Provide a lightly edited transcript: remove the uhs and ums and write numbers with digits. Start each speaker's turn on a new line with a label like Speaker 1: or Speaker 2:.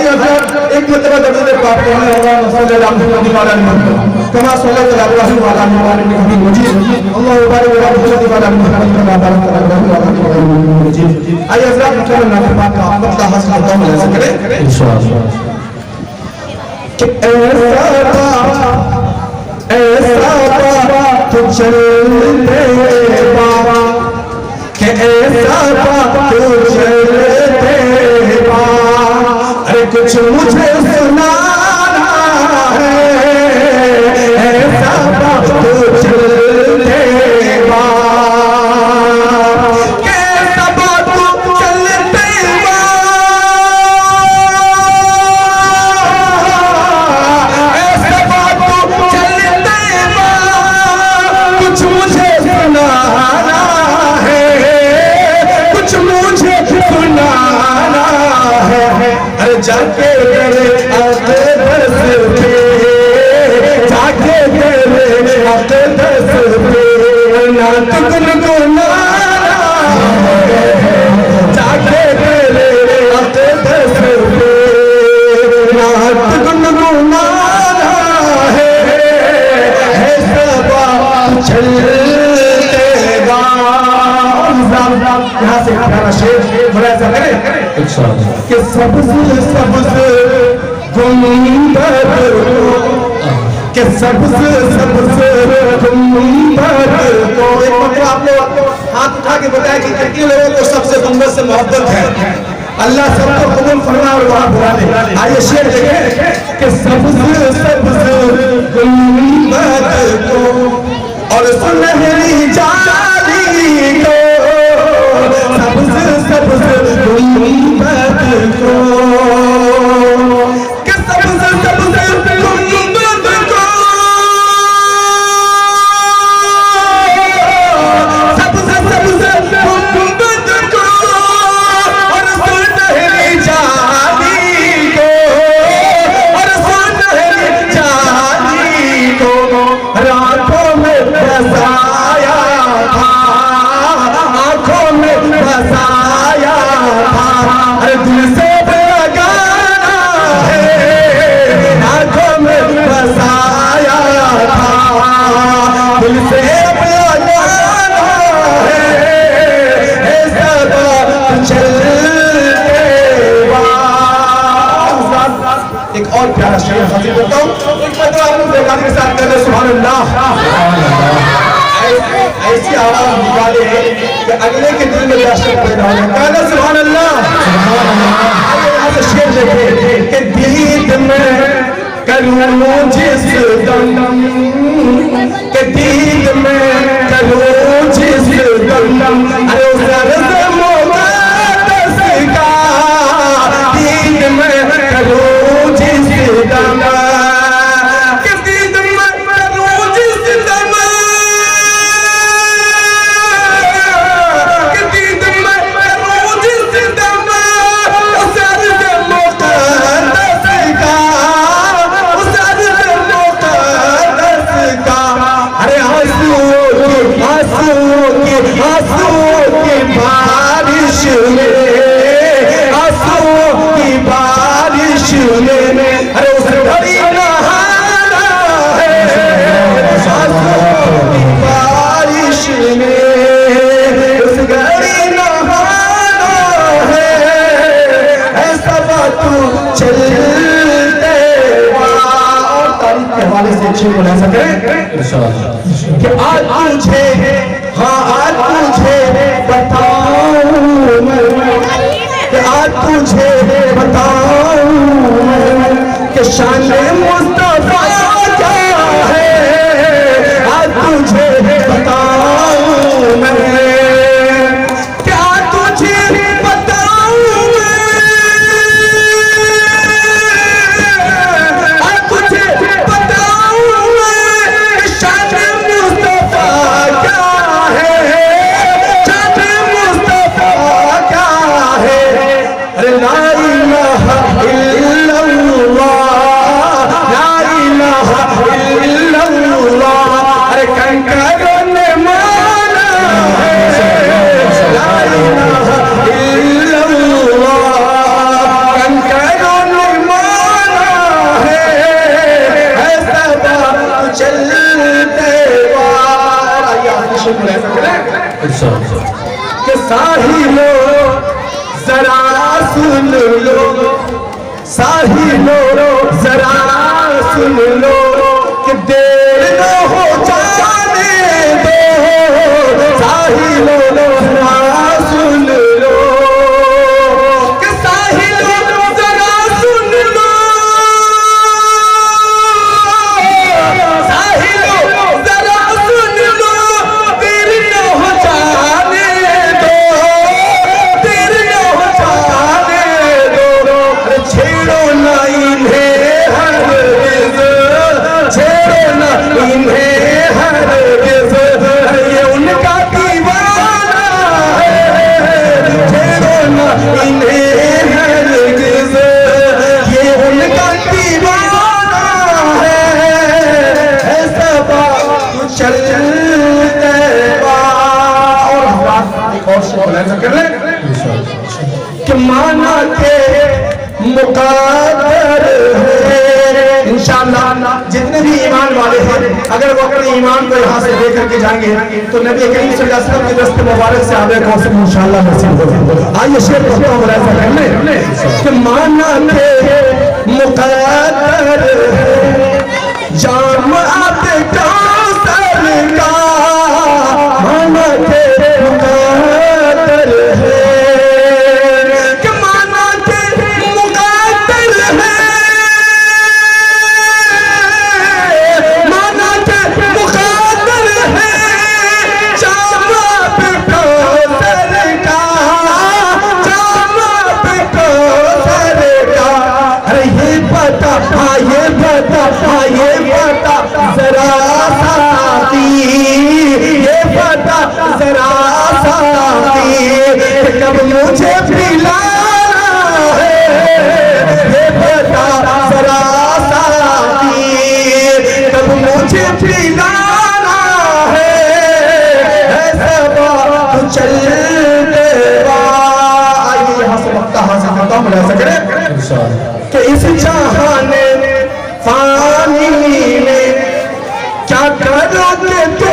Speaker 1: आइए हज़रत एक मरतबा दरूद पाक पढ़ें अल्लाहुम्मा सल्ली अला मुहम्मद व अला मुहम्मद कमा सल्लैता अला इब्राहीम व अला इब्राहीम इन्नका हमीदुम मजीद अल्लाहुम्मा बारिक अला मुहम्मद व अला मुहम्मद कमा बारकता अला इब्राहीम व अला इब्राहीम इन्नका हमीदुम मजीद। आइए हज़रत मुकम्मल नाम पाक का मतलब हासिल करता हूं ऐसे करें इंशाअल्लाह कि ऐसा तो चलते बाबा के ऐसा तो चलते बाबा अरे कुछ मुझे सुनाना है ऐसा तो चलते जाके तेरे आते दस पे जाके तेरे आते दस पे नात गुनगुनाना जाके तेरे आते दस पे नात गुनगुनाना है सबा चलते यहाँ से प्यारा शेर बड़ा ऐसा करें कि सबसे सबसे गुंबर के सबसे सबसे गुंबर को एक मतलब आप लोग हाथ उठा के बताया कि कितने लोगों को सबसे गुंबर से मोहब्बत है। अल्लाह सबको कबूल फरमाए और वहां बुला ले। आइए शेर देखें कि सबसे सबसे गुंबर को और सुनहरी जाली को सबसे सबसे गुंबद को कि सबसे सबसे गुंबद को सबसे सबसे गुंबद को और सुनहरी जाली को और सुनहरी जाली को रातों में बसाया था आंखों में बसाया था अरे दिल से लगाना है आंखों में बसाया था दिल से लगाना है सदा चलते एक और प्यारा शेर हाजिर करता हूँ एक मतलब आप लोग बेगानी के साथ कर रहे सुभान अल्लाह ऐसी आवाज निकाले कि अगले के दिल में दहशत पैदा हो जाए। कहना सुभान अल्लाह। यहाँ से शेर देखे कि दीद में करूँ जिस दम के दीद में करूँ जिस दम अरे उस अर्ज़ मुक़द्दस का दीद में करूँ जिस दम बना सके कि आज तुझे हाँ आज तुझे बताऊं मैं कि आज तुझे बताऊं कि शान मुस्तफा क्या है आज तुझे बताऊं मैं क्या तुझे बताऊं आज तुझे ला कि साहिलो जरा सुन लो, साहिलो जरा सुन लो कि देर न हो जाने दो, साहिलो जरा सुन लो कि साहिलो जरा सुन लो, साहिलो जरा सुन लो, देर न हो जाने दो, देर न हो जाने दो, छेड़ो ना इन्हें हरगिज़, छेड़ो ना इन्हें हरगिज़, ये उनका दीवाना है, छेड़ो ना इन्हें हरगिज़, ये उनका दीवाना है सबा चलते बा। और एक और शेर कर ले कि माना के मुक़द्दर है। इंशाअल्लाह जितने भी ईमान वाले हैं अगर वो अपने ईमान को यहाँ से लेकर के जाएंगे तो नबी करीम सल्लल्लाहु अलैहि वसल्लम के दस्त मुबारक से आगे कौसम इंशाअल्लाह नसीब होगा। आइए शेर पढ़ता हूँ मुलाहिज़ा कर ले कि माना के मुक़द्दर है जाम आते कौसर का, माना के मुक़द्दर है कि माना के मुक़द्दर है, माना के मुक़द्दर है जाम पे कौसर का, जाम पे कौसर का। अरे ये बता, हाँ ये बता, हाँ ये बता जरा साथी, ये बता जरा साथी कब मुझे पिलाना है, ये बता जरा साथी कब मुझे पिलाना है सबा तो चल देवा। आइए यहाँ से वक्त हासिल करता हूँ मुलाहिज़ा करें कि इस जहाने फानी में क्या करोगे तुम